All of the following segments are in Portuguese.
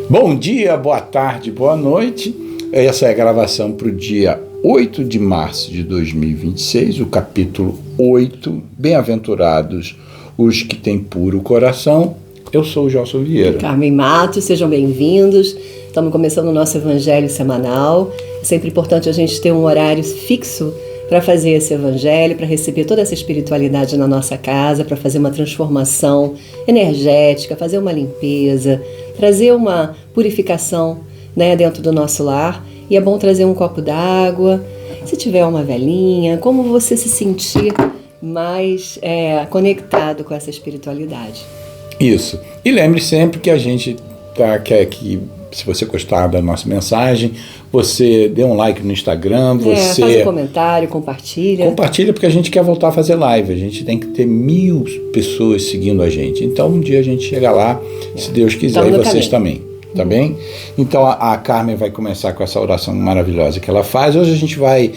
Bom dia, boa tarde, boa noite. Essa é a gravação para o dia 8 de março de 2026, o capítulo 8, Bem-aventurados os que têm puro coração. Eu sou o Gelson Vieira. Carmen Matos, sejam bem-vindos. Estamos começando o nosso evangelho semanal. É sempre importante a gente ter um horário fixo para fazer esse evangelho, para receber toda essa espiritualidade na nossa casa, para fazer uma transformação energética, fazer uma limpeza, trazer uma purificação, dentro do nosso lar. E é bom trazer um copo d'água, se tiver uma velinha, como você se sentir mais conectado com essa espiritualidade. Isso. E lembre sempre que a gente quer que, se você gostar da nossa mensagem, você dê um like no Instagram, você... faz um comentário, compartilha. Compartilha, porque a gente quer voltar a fazer live. A gente tem que ter 1000 pessoas seguindo a gente. Então, um dia a gente chega lá, se Deus quiser, e vocês também. Tá bem? Então, a Carmen vai começar com essa oração maravilhosa que ela faz. Hoje a gente vai...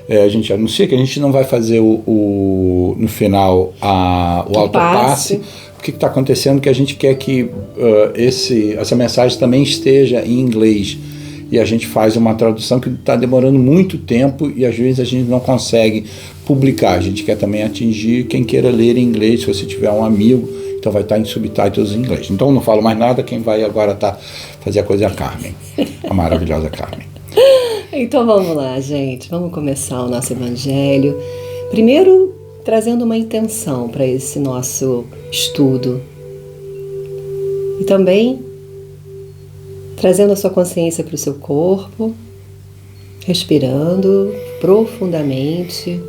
a gente anuncia que a gente não vai fazer no final o autopasse. O que está acontecendo? Que a gente quer que essa mensagem também esteja em inglês. E a gente faz uma tradução que está demorando muito tempo e às vezes a gente não consegue publicar. A gente quer também atingir quem queira ler em inglês, se você tiver um amigo, então vai estar em subtítulos em inglês. Então não falo mais nada, quem vai agora fazer a coisa é a Carmen, a maravilhosa Carmen. Então vamos lá, gente, vamos começar o nosso evangelho. Primeiro, trazendo uma intenção para esse nosso estudo. E também trazendo a sua consciência para o seu corpo, respirando profundamente,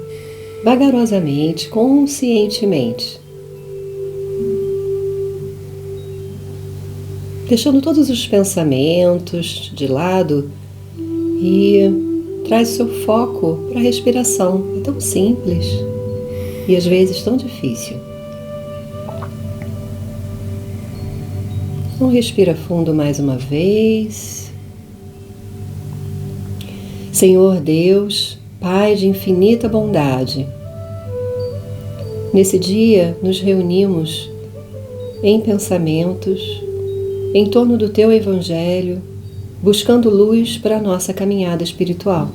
vagarosamente, conscientemente. Deixando todos os pensamentos de lado e traz o seu foco para a respiração. É tão simples e às vezes tão difícil. Então respira fundo mais uma vez. Senhor Deus, Pai de infinita bondade, nesse dia nos reunimos em pensamentos em torno do Teu Evangelho, buscando luz para a nossa caminhada espiritual.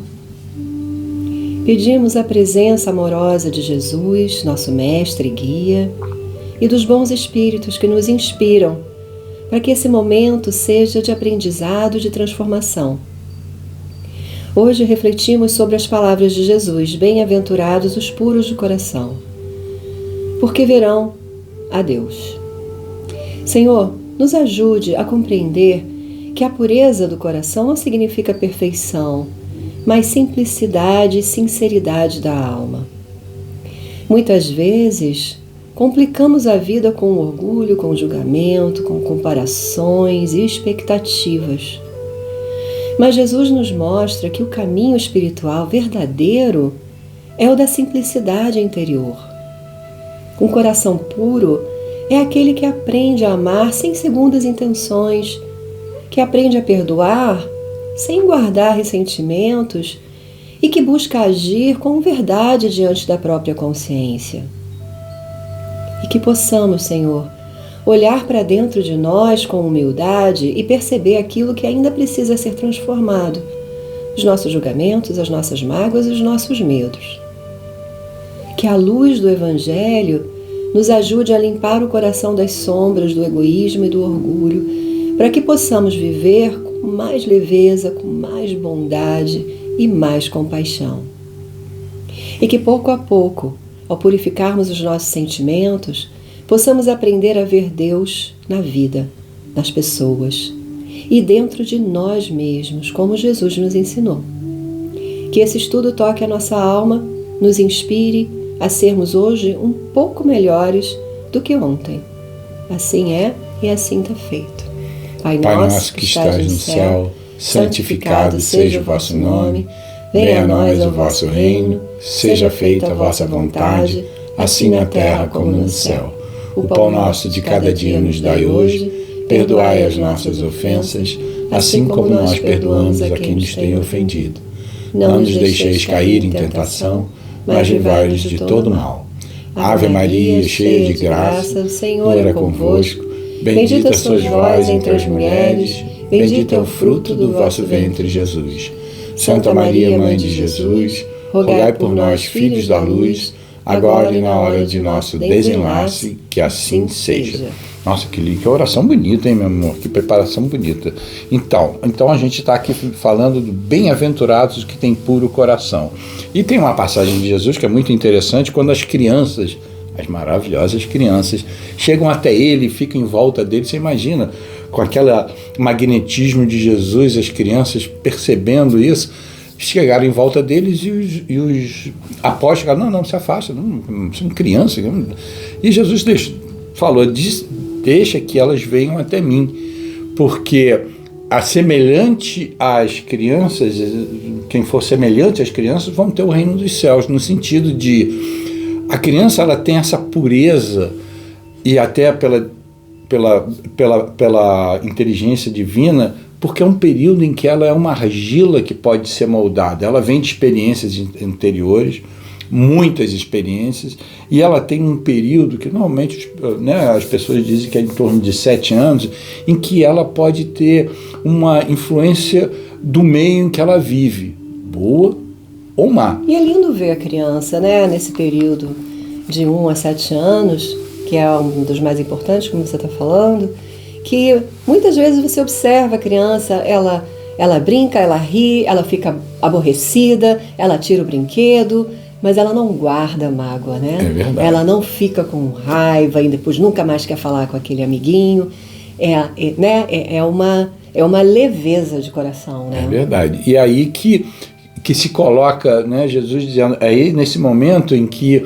Pedimos a presença amorosa de Jesus, nosso mestre e guia, e dos bons espíritos que nos inspiram para que esse momento seja de aprendizado e de transformação. Hoje refletimos sobre as palavras de Jesus: bem-aventurados os puros de coração, porque verão a Deus. Senhor, nos ajude a compreender que a pureza do coração não significa perfeição, mas simplicidade e sinceridade da alma. Muitas vezes, complicamos a vida com orgulho, com julgamento, com comparações e expectativas. Mas Jesus nos mostra que o caminho espiritual verdadeiro é o da simplicidade interior. Um coração puro é aquele que aprende a amar sem segundas intenções, que aprende a perdoar sem guardar ressentimentos e que busca agir com verdade diante da própria consciência. E que possamos, Senhor, olhar para dentro de nós com humildade e perceber aquilo que ainda precisa ser transformado, os nossos julgamentos, as nossas mágoas e os nossos medos. Que a luz do Evangelho nos ajude a limpar o coração das sombras do egoísmo e do orgulho, para que possamos viver com mais leveza, com mais bondade e mais compaixão. E que pouco a pouco, ao purificarmos os nossos sentimentos, possamos aprender a ver Deus na vida, nas pessoas e dentro de nós mesmos, como Jesus nos ensinou. Que esse estudo toque a nossa alma, nos inspire a sermos hoje um pouco melhores do que ontem. Assim é e assim está feito. Pai nosso que estás no céu, santificado seja o vosso nome. Venha a nós o vosso reino, seja feita a vossa vontade, assim na terra como no céu. O pão nosso de cada dia nos dai hoje, perdoai as nossas ofensas, assim como nós perdoamos a quem nos tem ofendido. Não nos deixeis cair em tentação, mas livrai-nos de todo mal. Ave Maria, cheia de graça, o Senhor é convosco. Bendita sois vós entre as mulheres, bendito é o fruto do vosso ventre, Jesus. Santa Maria, Mãe de Jesus, rogai por nós, filhos da luz, agora e na hora de nosso desenlace, que assim seja. Nossa, que oração bonita, hein, meu amor? Que preparação bonita. Então a gente está aqui falando do bem-aventurados que têm puro coração. E tem uma passagem de Jesus que é muito interessante, quando as crianças, as maravilhosas crianças, chegam até ele e ficam em volta dele. Você imagina, com aquele magnetismo de Jesus, as crianças percebendo isso, chegaram em volta deles e os apóstolos falaram, não, se afasta, não são crianças. E Jesus falou, deixa que elas venham até mim, porque semelhante às crianças, quem for semelhante às crianças vão ter o reino dos céus, no sentido de a criança ela tem essa pureza e até pela inteligência divina, porque é um período em que ela é uma argila que pode ser moldada. Ela vem de experiências anteriores, muitas experiências, e ela tem um período que normalmente, né, as pessoas dizem que é em torno de 7 anos, em que ela pode ter uma influência do meio em que ela vive, boa ou má. E é lindo ver a criança, né, nesse período de 1 a 7 anos, que é um dos mais importantes, como você está falando, que muitas vezes você observa a criança, ela brinca, ela ri, ela fica aborrecida, ela tira o brinquedo, mas ela não guarda mágoa, né? É verdade. Ela não fica com raiva e depois nunca mais quer falar com aquele amiguinho. É uma leveza de coração, né? É verdade. E aí que se coloca, né, Jesus dizendo, aí nesse momento em que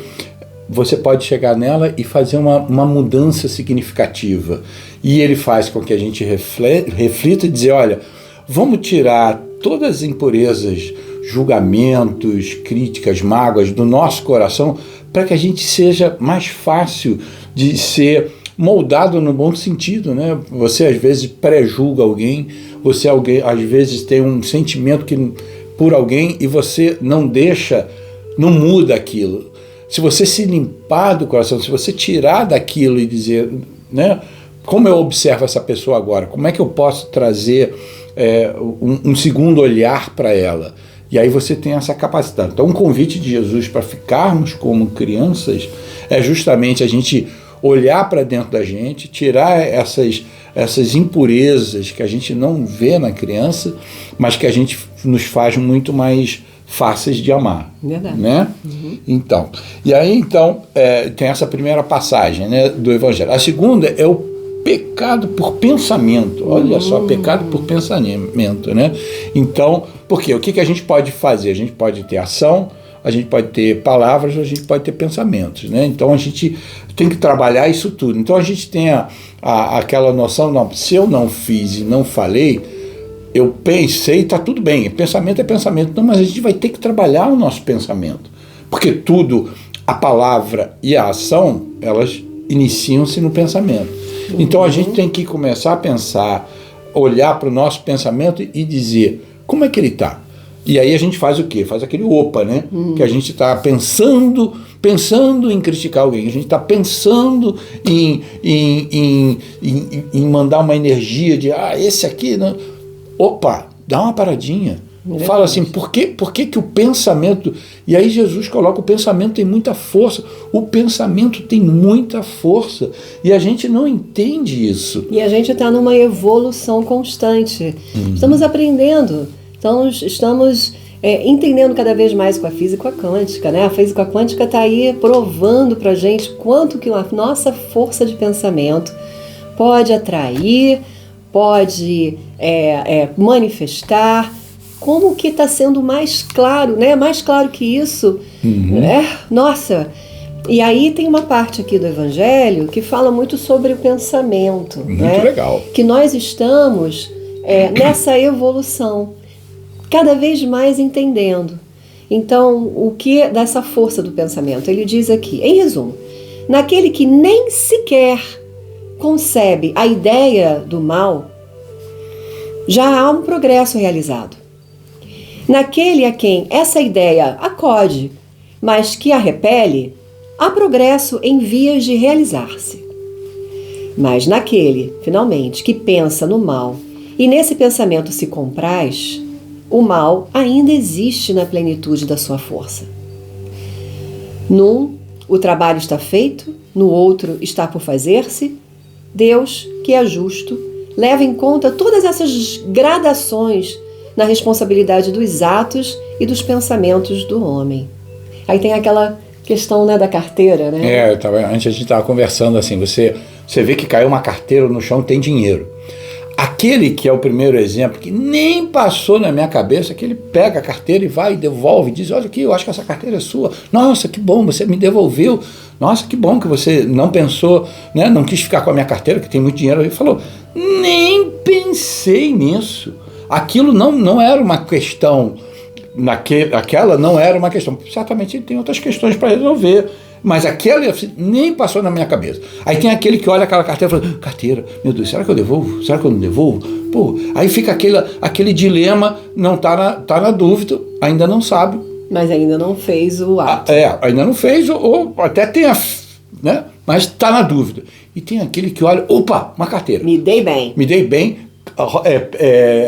você pode chegar nela e fazer uma mudança significativa. E ele faz com que a gente reflita e dizer, olha, vamos tirar todas as impurezas, julgamentos, críticas, mágoas do nosso coração, para que a gente seja mais fácil de ser moldado no bom sentido, né? Você às vezes pré-julga alguém, você às vezes tem um sentimento por alguém e você não muda aquilo. Se você se limpar do coração, se você tirar daquilo e dizer, né, como eu observo essa pessoa agora, como é que eu posso trazer um segundo olhar para ela? E aí você tem essa capacidade. Então, um convite de Jesus para ficarmos como crianças é justamente a gente olhar para dentro da gente, tirar essas impurezas que a gente não vê na criança, mas que a gente nos faz muito mais fáceis de amar. Verdade. Né? Uhum. Então, e aí tem essa primeira passagem, né, do Evangelho. A segunda é o pecado por pensamento. Olha só, pecado por pensamento, né? Então, por quê? O que a gente pode fazer? A gente pode ter ação, a gente pode ter palavras, a gente pode ter pensamentos, né? Então a gente tem que trabalhar isso tudo. Então a gente tem aquela noção, não, se eu não fiz e não falei, eu pensei, está tudo bem, pensamento é pensamento. Não, mas a gente vai ter que trabalhar o nosso pensamento, porque tudo, a palavra e a ação, elas iniciam-se no pensamento. Então a gente tem que começar a pensar, olhar para o nosso pensamento e dizer, como é que ele está? E aí a gente faz o quê? Faz aquele opa, né? Que a gente está pensando em criticar alguém, a gente está pensando em mandar uma energia de, esse aqui, não. Opa, dá uma paradinha. Fala assim, por que o pensamento... E aí Jesus coloca, o pensamento tem muita força. O pensamento tem muita força. E a gente não entende isso. E a gente está numa evolução constante. Estamos aprendendo. Então, estamos entendendo cada vez mais com a física quântica, né? A física quântica está aí provando para a gente quanto que a nossa força de pensamento pode atrair, pode manifestar, como que está sendo mais claro, né? Mais claro que isso. Nossa! E aí tem uma parte aqui do Evangelho que fala muito sobre o pensamento. Muito né? legal. Que nós estamos nessa evolução, cada vez mais entendendo. Então, o que dessa força do pensamento? Ele diz aqui, em resumo, naquele que nem sequer concebe a ideia do mal, já há um progresso realizado. Naquele a quem essa ideia acode, mas que a repele, há progresso em vias de realizar-se. Mas naquele, finalmente, que pensa no mal e nesse pensamento se compraz, o mal ainda existe na plenitude da sua força. Num, o trabalho está feito, no outro está por fazer-se. Deus, que é justo, leva em conta todas essas gradações na responsabilidade dos atos e dos pensamentos do homem. Aí tem aquela questão, né, da carteira, né? Antes a gente estava conversando assim, você vê que caiu uma carteira no chão, tem dinheiro. Aquele que é o primeiro exemplo, que nem passou na minha cabeça, que ele pega a carteira e vai e devolve, diz, olha aqui, eu acho que essa carteira é sua. Nossa, que bom, você me devolveu. Nossa, que bom que você não pensou, né, não quis ficar com a minha carteira, que tem muito dinheiro. Ele falou, nem pensei nisso. Aquilo não era uma questão, aquela não era uma questão. Certamente ele tem outras questões para resolver. Mas aquele nem passou na minha cabeça. Aí tem aquele que olha aquela carteira e fala, carteira, meu Deus, será que eu devolvo? Será que eu não devolvo? Pô, aí fica aquele dilema, não tá na dúvida, ainda não sabe. Mas ainda não fez o ato. Ainda não fez, ou até tem né? Mas está na dúvida. E tem aquele que olha, opa, uma carteira. Me dei bem.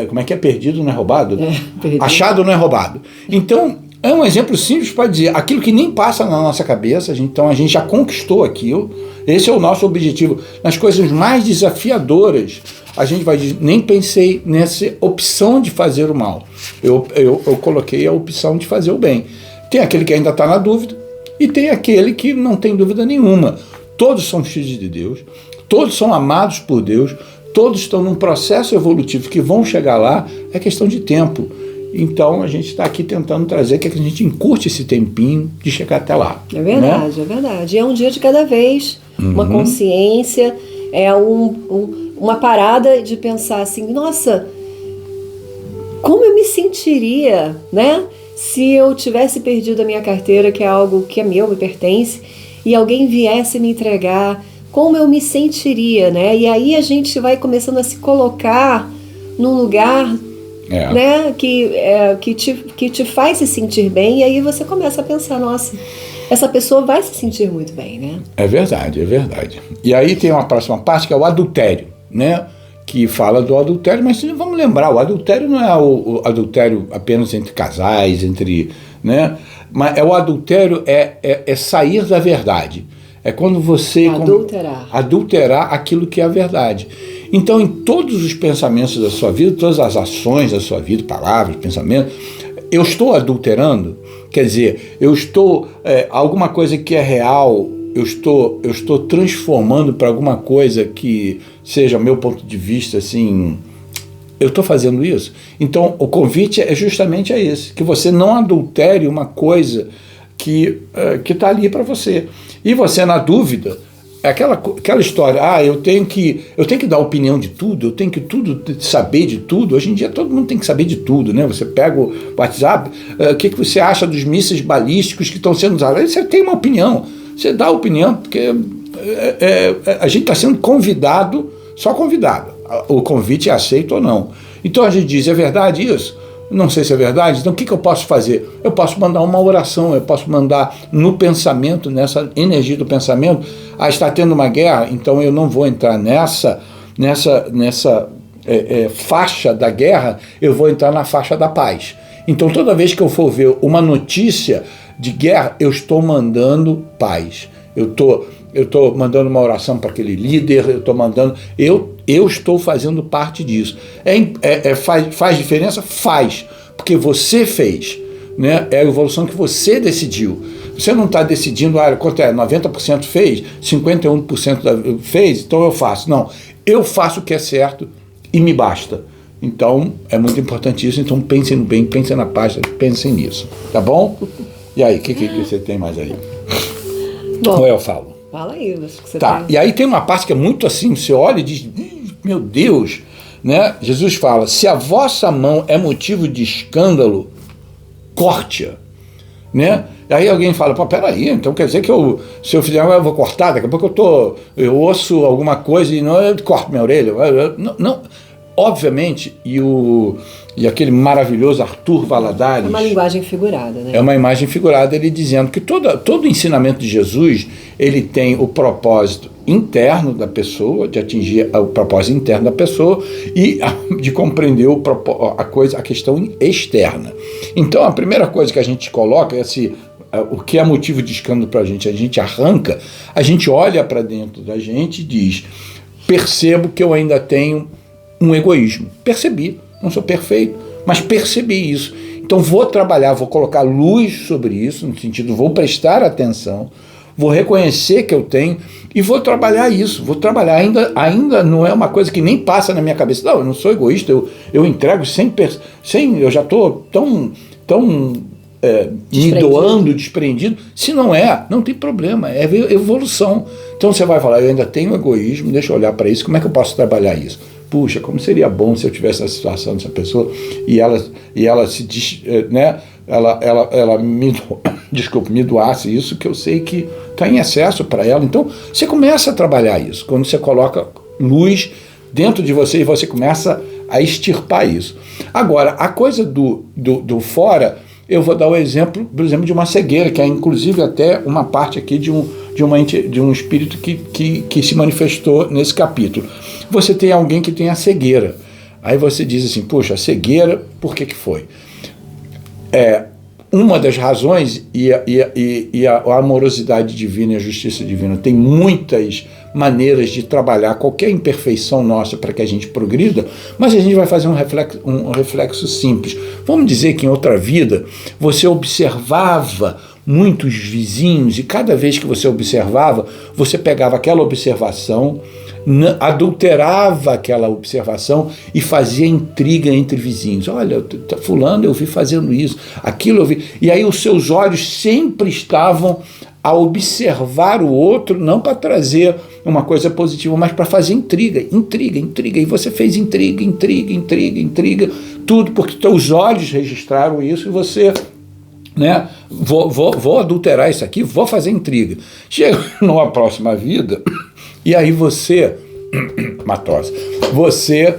Como é que é? Perdido não é roubado? Perdido. Achado não é roubado. Então, é um exemplo simples para dizer, aquilo que nem passa na nossa cabeça, então a gente já conquistou aquilo, esse é o nosso objetivo. Nas coisas mais desafiadoras, a gente vai dizer, nem pensei nessa opção de fazer o mal. Eu coloquei a opção de fazer o bem. Tem aquele que ainda está na dúvida, e tem aquele que não tem dúvida nenhuma. Todos são filhos de Deus, todos são amados por Deus, todos estão num processo evolutivo que vão chegar lá, é questão de tempo. Então, a gente está aqui tentando trazer que a gente encurte esse tempinho de chegar até lá. É verdade, né? É verdade. E é um dia de cada vez, uma consciência, uma parada de pensar assim, nossa, como eu me sentiria, né? Se eu tivesse perdido a minha carteira, que é algo que é meu, me pertence, e alguém viesse me entregar, como eu me sentiria, né? E aí a gente vai começando a se colocar num lugar... né? Que te faz se sentir bem, e aí você começa a pensar, nossa, essa pessoa vai se sentir muito bem, né? É verdade. E aí tem uma próxima parte que é o adultério, né? Que fala do adultério, mas vamos lembrar, o adultério não é o adultério apenas entre casais, né? Mas o adultério é sair da verdade. É quando você... Adulterar aquilo que é a verdade. Então, em todos os pensamentos da sua vida, todas as ações da sua vida, palavras, pensamentos, eu estou adulterando, quer dizer, eu estou, alguma coisa que é real, eu estou transformando para alguma coisa que seja, meu ponto de vista, assim, eu estou fazendo isso. Então, o convite é justamente esse, que você não adultere uma coisa que está ali para você. E você, na dúvida, aquela história, eu tenho que dar opinião de tudo, eu tenho que saber de tudo. Hoje em dia todo mundo tem que saber de tudo, né? Você pega o WhatsApp, o que você acha dos mísseis balísticos que estão sendo usados? Aí você tem uma opinião, você dá a opinião, porque a gente está sendo convidado, só convidado. O convite é aceito ou não. Então a gente diz, é verdade isso? Não sei se é verdade, então o que eu posso fazer? Eu posso mandar uma oração, eu posso mandar no pensamento, nessa energia do pensamento, está tendo uma guerra, então eu não vou entrar nessa faixa da guerra, eu vou entrar na faixa da paz. Então toda vez que eu for ver uma notícia de guerra, eu estou mandando paz. Eu estou mandando uma oração para aquele líder, eu estou fazendo parte disso. Faz diferença? Faz, porque você fez, né? É a evolução que você decidiu. Você não está decidindo, quanto é? 90% fez, 51% fez, então eu faço. Não, eu faço o que é certo e me basta. Então, é muito importante isso. Então, pensem no bem, pensem na paz, pensem nisso. Tá bom? E aí, o que você tem mais aí? Bom, ou eu falo? Fala aí, acho que você tá. E aí tem uma parte que é muito assim, você olha e diz, meu Deus, né? Jesus fala, se a vossa mão é motivo de escândalo, corte-a, né? Aí alguém fala, peraí, então quer dizer que se eu fizer, eu vou cortar, daqui a pouco eu ouço alguma coisa e não, eu corto minha orelha. Não, obviamente, e aquele maravilhoso Arthur Valadares... É uma linguagem figurada, né? É uma imagem figurada, ele dizendo que todo o ensinamento de Jesus, ele tem o propósito interno da pessoa, de atingir o propósito interno da pessoa e de compreender a questão externa. Então, a primeira coisa que a gente coloca é assim, o que é motivo de escândalo para a gente arranca, a gente olha para dentro da gente e diz, percebo que eu ainda tenho um egoísmo. Percebi, não sou perfeito, mas percebi isso. Então vou trabalhar, vou colocar luz sobre isso, no sentido, vou prestar atenção, vou reconhecer que eu tenho e vou trabalhar isso, vou trabalhar. Ainda não é uma coisa que nem passa na minha cabeça. Não, eu não sou egoísta, eu entrego sem eu já estou tão me doando, desprendido. Se não tem problema, é evolução. Então você vai falar, eu ainda tenho egoísmo, deixa eu olhar para isso, como é que eu posso trabalhar isso? Puxa, como seria bom se eu tivesse a situação dessa pessoa e ela se né, ela me doasse isso, que eu sei que está em excesso para ela. Então você começa a trabalhar isso, quando você coloca luz dentro de você e você começa a extirpar isso. Agora, a coisa do fora, eu vou dar o exemplo, por exemplo, de uma cegueira, que é inclusive até uma parte aqui de um espírito que se manifestou nesse capítulo. Você tem alguém que tem a cegueira. Aí você diz assim, poxa, a cegueira, por que foi? Uma das razões, e a amorosidade divina e a justiça divina tem muitas maneiras de trabalhar qualquer imperfeição nossa para que a gente progrida, mas a gente vai fazer um reflexo simples. Vamos dizer que em outra vida você observava muitos vizinhos e cada vez que você observava, você pegava aquela observação, adulterava aquela observação e fazia intriga entre vizinhos. Olha, fulano eu vi fazendo isso, aquilo eu vi. E aí os seus olhos sempre estavam a observar o outro, não para trazer uma coisa positiva, mas para fazer intriga. E você fez intriga, tudo porque teus olhos registraram isso e você... né? Vou adulterar isso aqui, vou fazer intriga. Chega numa próxima vida e aí você matose, você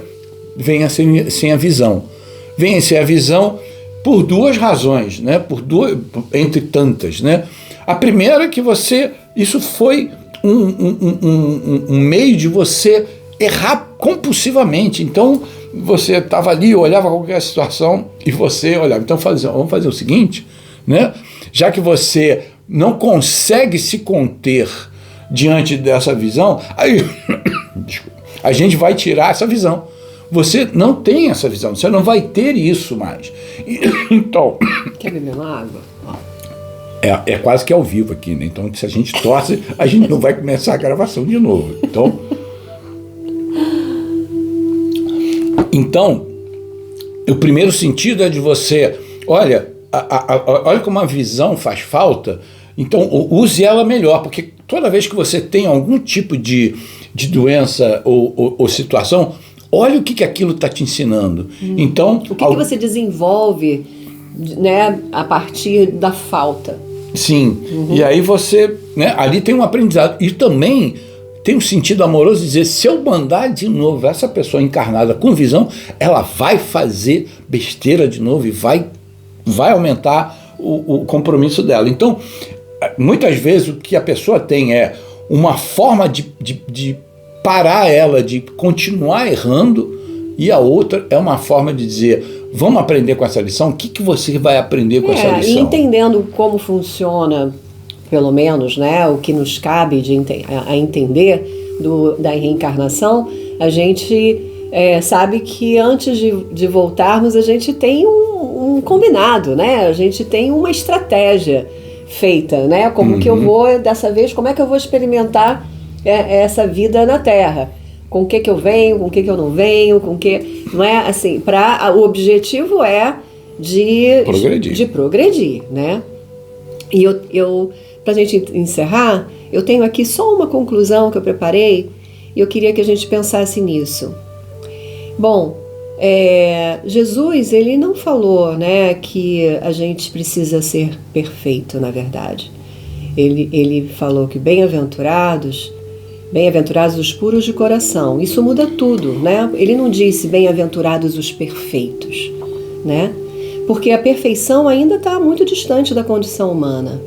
vem sem a visão. Vem sem a visão por duas razões, né? Entre tantas, né? A primeira é que isso foi um meio de você errar compulsivamente. Então você estava ali, olhava qualquer situação e você olhava. Então vamos fazer o seguinte, né? Já que você não consegue se conter diante dessa visão, aí a gente vai tirar essa visão. Você não tem essa visão, você não vai ter isso mais. Então... Quer beber uma água? É quase que ao vivo aqui, né? Então, se a gente torce, a gente não vai começar a gravação de novo. Então, o primeiro sentido é de você... Olha como a visão faz falta, então use ela melhor, porque toda vez que você tem algum tipo de doença ou situação, olha o que aquilo está te ensinando. Então, o que você desenvolve, né, a partir da falta. Sim, e aí você, né, ali tem um aprendizado, e também tem um sentido amoroso de dizer, se eu mandar de novo essa pessoa encarnada com visão, ela vai fazer besteira de novo e vai aumentar o compromisso dela. Então, muitas vezes o que a pessoa tem é uma forma de parar ela, de continuar errando, e a outra é uma forma de dizer, vamos aprender com essa lição? O que você vai aprender com essa lição? E entendendo como funciona, pelo menos, né, o que nos cabe a entender da reencarnação, a gente sabe que antes de voltarmos, a gente tem um combinado, né? A gente tem uma estratégia feita, né? Como que eu vou, dessa vez, como é que eu vou experimentar essa vida na Terra? Com o que eu venho, com o que eu não venho, não é assim, o objetivo é de progredir, né? E pra gente encerrar, eu tenho aqui só uma conclusão que eu preparei e eu queria que a gente pensasse nisso. Bom, Jesus, ele não falou, né, que a gente precisa ser perfeito, na verdade. Ele falou que bem-aventurados Bem-aventurados os puros de coração. Isso muda tudo, né? Ele não disse bem-aventurados os perfeitos, né? Porque a perfeição ainda está muito distante da condição humana.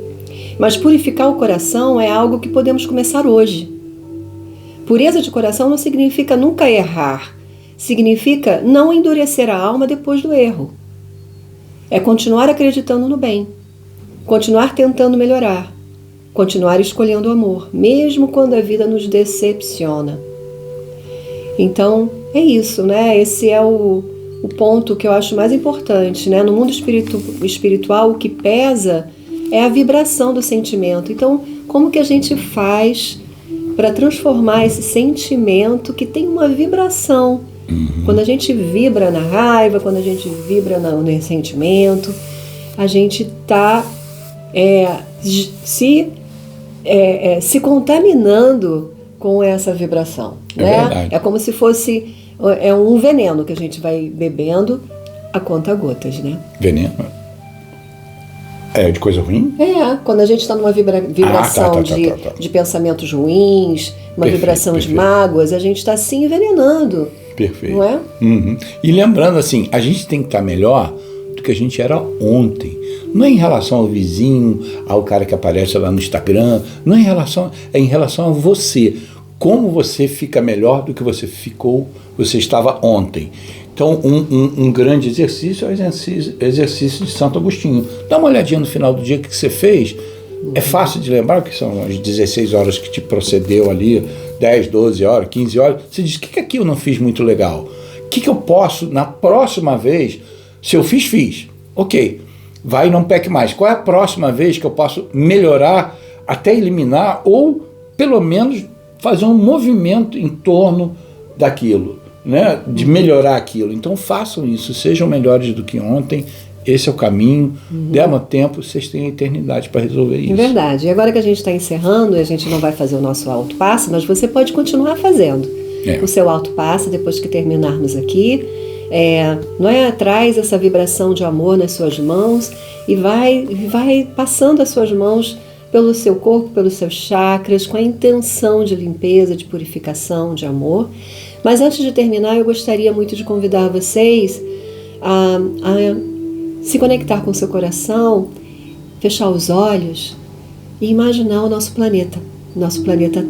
Mas purificar o coração é algo que podemos começar hoje. Pureza de coração não significa nunca errar. Significa não endurecer a alma depois do erro. É continuar acreditando no bem. Continuar tentando melhorar. Continuar escolhendo o amor, mesmo quando a vida nos decepciona. Então, é isso, né? Esse é o ponto que eu acho mais importante, né? No mundo espiritual, o que pesa é a vibração do sentimento. Então, como que a gente faz para transformar esse sentimento que tem uma vibração? Quando a gente vibra na raiva, quando a gente vibra no ressentimento, a gente está se contaminando com essa vibração. Né? É como se fosse um veneno que a gente vai bebendo a conta-gotas, né? Veneno? É de coisa ruim? Quando a gente está numa vibração de pensamentos ruins, uma vibração de mágoas, a gente está se envenenando. Perfeito. Não é? E lembrando assim, a gente tem que estar melhor do que a gente era ontem. Não é em relação ao vizinho, ao cara que aparece lá no Instagram, não é em relação a você. Como você fica melhor do que você estava ontem. Então, um grande exercício é o exercício de Santo Agostinho. Dá uma olhadinha no final do dia que você fez. É fácil de lembrar que são as 16 horas que te procedeu ali, 10, 12 horas, 15 horas. Você diz, o que aqui eu não fiz muito legal? O que eu posso, na próxima vez, se eu fiz. Ok, vai e não peque mais. Qual é a próxima vez que eu posso melhorar, até eliminar, ou pelo menos fazer um movimento em torno daquilo, né? De melhorar aquilo. Então façam isso, sejam melhores do que ontem. Esse é o caminho. Dê-me tempo, vocês têm a eternidade para resolver isso. É verdade. E agora que a gente está encerrando, a gente não vai fazer o nosso autopasse, mas você pode continuar fazendo o seu autopasse depois que terminarmos aqui. Traz essa vibração de amor nas suas mãos e vai passando as suas mãos pelo seu corpo, pelos seus chakras, com a intenção de limpeza, de purificação, de amor. Mas antes de terminar, eu gostaria muito de convidar vocês a se conectar com o seu coração, fechar os olhos e imaginar o nosso planeta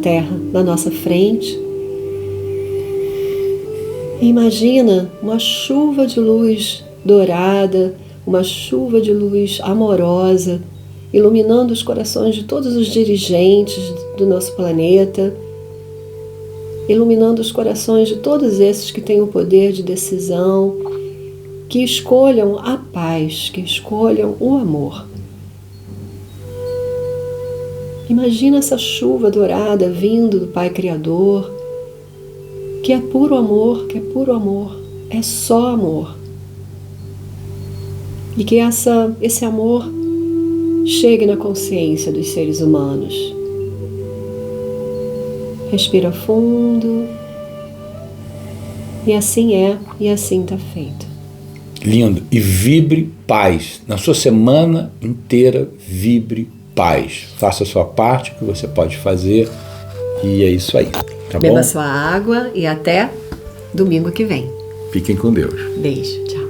Terra, na nossa frente. E imagina uma chuva de luz dourada, uma chuva de luz amorosa, iluminando os corações de todos os dirigentes do nosso planeta, iluminando os corações de todos esses que têm o poder de decisão, que escolham a paz, que escolham o amor. Imagina essa chuva dourada vindo do Pai Criador, que é puro amor, é só amor. E que esse amor chegue na consciência dos seres humanos. Respira fundo. E assim é, e assim está feito. Lindo. E vibre paz. Na sua semana inteira, vibre paz. Faça a sua parte, que você pode fazer. E é isso aí. Tá bom? Beba sua água e até domingo que vem. Fiquem com Deus. Beijo. Tchau.